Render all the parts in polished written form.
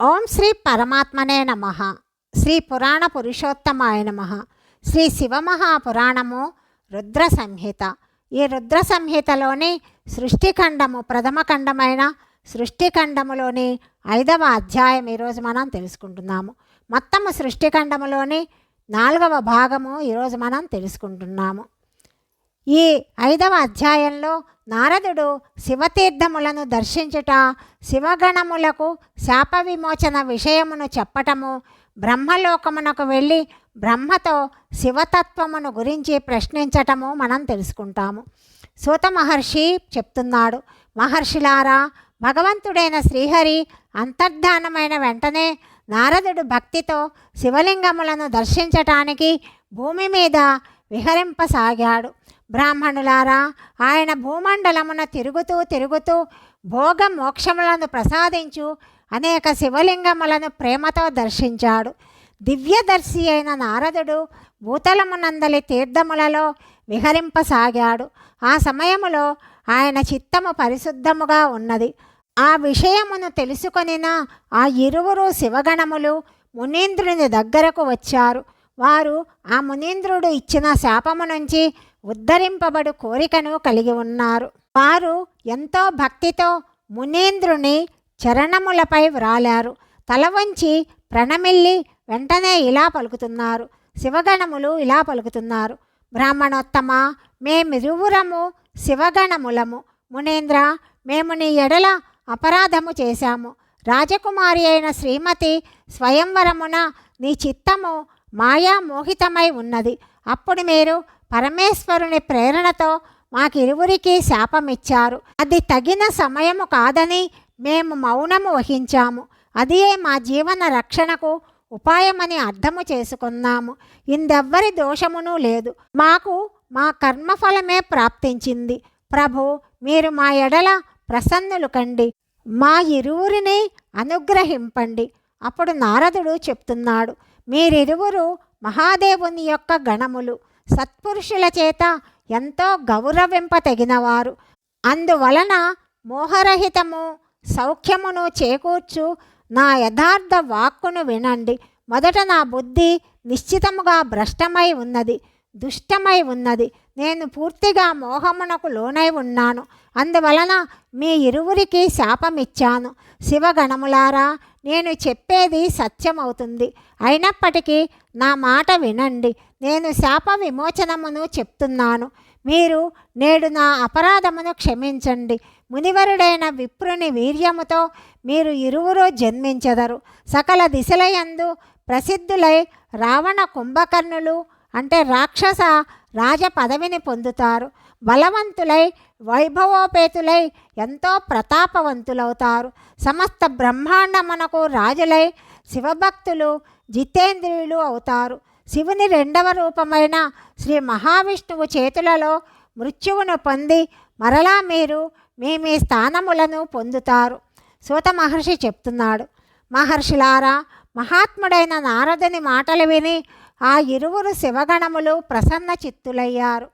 ఓం శ్రీ పరమాత్మనే నమః. శ్రీ పురాణ పురుషోత్తమాయ నమః. శ్రీ శివమహాపురాణము రుద్ర సంహిత. ఈ రుద్ర సంహితలోని సృష్టిఖండము ప్రథమ ఖండమైన సృష్టిఖండములోని 5వ అధ్యాయం ఈరోజు మనం తెలుసుకుంటున్నాము. మొత్తము సృష్టిఖండములోని 4వ భాగము ఈరోజు మనం తెలుసుకుంటున్నాము. ఈ 5వ అధ్యాయంలో నారదుడు శివతీర్థములను దర్శించుట, శివగణములకు శాప విమోచన విషయమును చెప్పటము, బ్రహ్మలోకమునకు వెళ్ళి బ్రహ్మతో శివతత్వమును గురించి ప్రశ్నించటము మనం తెలుసుకుంటాము. సూత మహర్షి చెప్తున్నాడు, మహర్షిలారా, భగవంతుడైన శ్రీహరి అంతర్ధానమైన వెంటనే నారదుడు భక్తితో శివలింగములను దర్శించటానికి భూమి మీద విహరింపసాగాడు. బ్రాహ్మణులారా, ఆయన భూమండలమున తిరుగుతూ భోగ మోక్షములను ప్రసాదించు అనేక శివలింగములను ప్రేమతో దర్శించాడు. దివ్యదర్శి అయిన నారదుడు భూతలమునందలి తీర్థములలో విహరింపసాగాడు. ఆ సమయములో ఆయన చిత్తము పరిశుద్ధముగా ఉన్నది. ఆ విషయమును తెలుసుకొనిన ఆ ఇరువురు శివగణములు మునీంద్రుని దగ్గరకు వచ్చారు. వారు ఆ మునీంద్రుడు ఇచ్చిన శాపము నుంచి ఉద్ధరింపబడు కోరికను కలిగి ఉన్నారు. వారు ఎంతో భక్తితో మునీంద్రుని చరణములపై వ్రాలారు. తల వంచి ప్రణమిల్లి వెంటనే ఇలా పలుకుతున్నారు. శివగణములు ఇలా పలుకుతున్నారు, బ్రాహ్మణోత్తమ, మేమిరువురము శివగణములము. మునీంద్ర, మేము నీ ఎడల అపరాధము చేశాము. రాజకుమారి అయిన శ్రీమతి స్వయంవరమున నీ చిత్తము మాయామోహితమై ఉన్నది. అప్పుడు మీరు పరమేశ్వరుని ప్రేరణతో మాకిరువురికి శాపమిచ్చారు. అది తగిన సమయము కాదని మేము మౌనము వహించాము. అదే మా జీవన రక్షణకు ఉపాయమని అర్థము చేసుకున్నాము. ఇందెవ్వరి దోషమును లేదు. మాకు మా కర్మఫలమే ప్రాప్తించింది. ప్రభు, మీరు మా ఎడల ప్రసన్నులు కండి, మా ఇరువురిని అనుగ్రహింపండి. అప్పుడు నారదుడు చెప్తున్నాడు, మీరిరువురు మహాదేవుని యొక్క గణములు, సత్పురుషుల చేత ఎంతో గౌరవింపతగినవారు. అందువలన మోహరహితము సౌఖ్యమును చేకూర్చు నా యథార్థ వాక్కును వినండి. మొదట నా బుద్ధి నిశ్చితముగా భ్రష్టమై ఉన్నది, దుష్టమై ఉన్నది. నేను పూర్తిగా మోహమునకు లోనై ఉన్నాను. అందువలన మీ ఇరువురికి శాపమిచ్చాను. శివగణములారా, నేను చెప్పేది సత్యమవుతుంది. అయినప్పటికీ నా మాట వినండి. నేను శాప విమోచనమును చెప్తున్నాను. మీరు నేడు నా అపరాధమును క్షమించండి. మునివరుడైన విప్రుని వీర్యముతో మీరు ఇరువురు జన్మించెదరు. సకల దిశలయందు ప్రసిద్ధులై రావణ కుంభకర్ణులు అంటే రాక్షస రాజ పదవిని పొందుతారు. బలవంతులై వైభవోపేతులై ఎంతో ప్రతాపవంతులవుతారు. సమస్త బ్రహ్మాండమునకు రాజులై శివభక్తులు జితేంద్రియులు అవుతారు. శివుని 2వ రూపమైన శ్రీ మహావిష్ణువు చేతులలో మృత్యువును పొంది మరలా మీరు మీ స్థానములను పొందుతారు. సూత మహర్షి చెప్తున్నాడు, మహర్షులారా, మహాత్ముడైన నారదుని మాటలు విని ఆ ఇరువురు శివగణములు ప్రసన్న చిత్తులయ్యారు.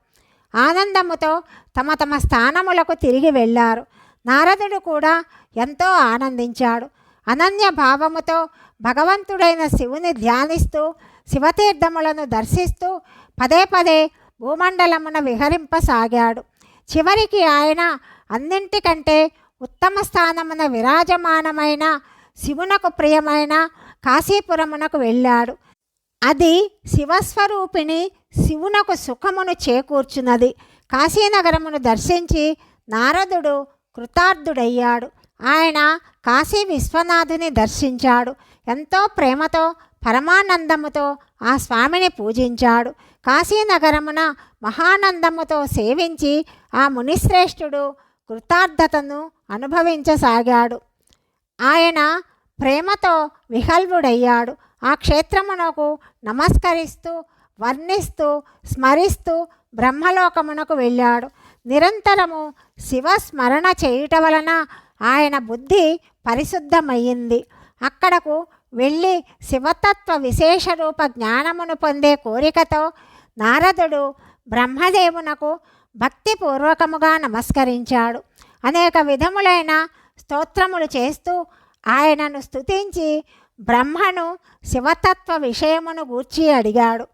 ఆనందముతో తమ తమ స్థానములకు తిరిగి వెళ్ళారు. నారదుడు కూడా ఎంతో ఆనందించాడు. అనన్య భావముతో భగవంతుడైన శివుని ధ్యానిస్తూ శివతీర్థములను దర్శిస్తూ పదే భూమండలమున విహరింపసాగాడు. చివరికి ఆయన అన్నింటికంటే ఉత్తమ స్థానమున విరాజమానమైన శివునకు ప్రియమైన కాశీపురమునకు వెళ్ళాడు. అది శివస్వరూపిణి శివునకు సుఖమును చేకూర్చున్నది. కాశీనగరమును దర్శించి నారదుడు కృతార్థుడయ్యాడు. ఆయన కాశీ విశ్వనాథుని దర్శించాడు. ఎంతో ప్రేమతో పరమానందముతో ఆ స్వామిని పూజించాడు. కాశీనగరమున మహానందముతో సేవించి ఆ మునిశ్రేష్ఠుడు కృతార్థతను అనుభవించసాగాడు. ఆయన ప్రేమతో విహల్వుడయ్యాడు. ఆ క్షేత్రమునకు నమస్కరిస్తూ వర్ణిస్తూ స్మరిస్తూ బ్రహ్మలోకమునకు వెళ్ళాడు. నిరంతరము శివస్మరణ చేయుట వలన ఆయన బుద్ధి పరిశుద్ధమయ్యింది. అక్కడకు వెళ్ళి శివతత్వ విశేష రూప జ్ఞానమును పొందే కోరికతో నారదుడు బ్రహ్మదేవునకు భక్తిపూర్వకముగా నమస్కరించాడు. అనేక విధములైన స్తోత్రములు చేస్తూ ఆయనను స్తుతించి బ్రహ్మను శివతత్వ విషయమును గూర్చి అడిగాడు.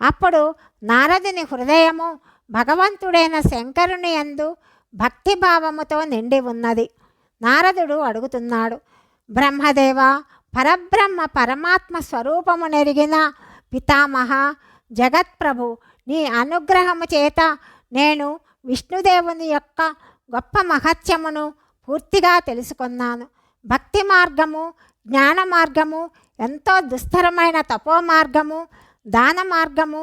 అప్పుడు నారదుని హృదయము భగవంతుడైన శంకరుని యందు భక్తిభావముతో నిండి ఉన్నది. నారదుడు అడుగుతున్నాడు, బ్రహ్మదేవ, పరబ్రహ్మ పరమాత్మ స్వరూపము నెరిగిన పితామహ జగత్ప్రభు, నీ అనుగ్రహము చేత నేను విష్ణుదేవుని యొక్క గొప్ప మహత్యమును పూర్తిగా తెలుసుకున్నాను. భక్తి మార్గము, జ్ఞాన మార్గము, ఎంతో దుస్తరమైన తపో మార్గము, దాన మార్గము,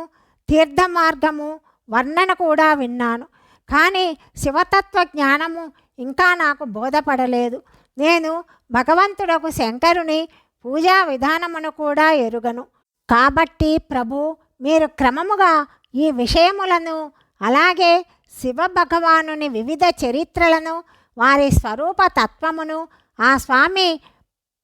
తీర్థ మార్గము వర్ణన కూడా విన్నాను. కానీ శివతత్వ జ్ఞానము ఇంకా నాకు బోధపడలేదు. నేను భగవంతుడకు శంకరుని పూజా విధానమును కూడా ఎరుగను. కాబట్టి ప్రభు, మీరు క్రమముగా ఈ విషయములను, అలాగే శివ భగవానుని వివిధ చరిత్రలను, వారి స్వరూప తత్వమును, ఆ స్వామి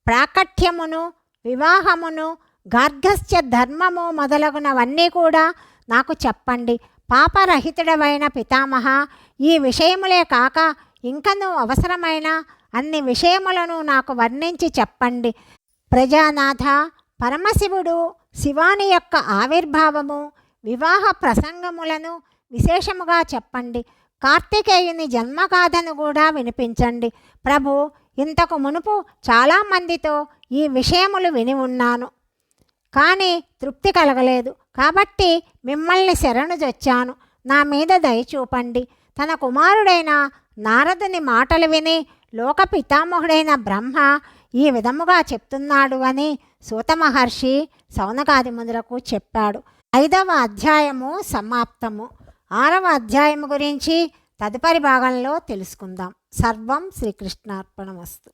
ప్రాకట్యమును, వివాహమును, గార్గస్థ్య ధర్మము మొదలగునవన్నీ కూడా నాకు చెప్పండి. పాపరహితుడవైన పితామహ, ఈ విషయములే కాక ఇంకనూ అవసరమైన అన్ని విషయములను నాకు వర్ణించి చెప్పండి. ప్రజానాథ, పరమశివుడు శివాని యొక్క ఆవిర్భావము, వివాహ ప్రసంగములను విశేషముగా చెప్పండి. కార్తికేయుని జన్మగాథను కూడా వినిపించండి. ప్రభు, ఇంతకు మునుపు చాలామందితో ఈ విషయములు విని ఉన్నాను, కానీ తృప్తి కలగలేదు. కాబట్టి మిమ్మల్ని శరణుజొచ్చాను. నా మీద దయచూపండి. తన కుమారుడైన నారదుని మాటలు విని లోక పితామహుడైన బ్రహ్మ ఈ విధముగా చెప్తున్నాడు అని సూత మహర్షి శౌనకాది మునులకు చెప్పాడు. 5వ అధ్యాయము సమాప్తము. 6వ అధ్యాయము గురించి తదుపరి భాగంలో తెలుసుకుందాం. సర్వం శ్రీకృష్ణార్పణమస్తు.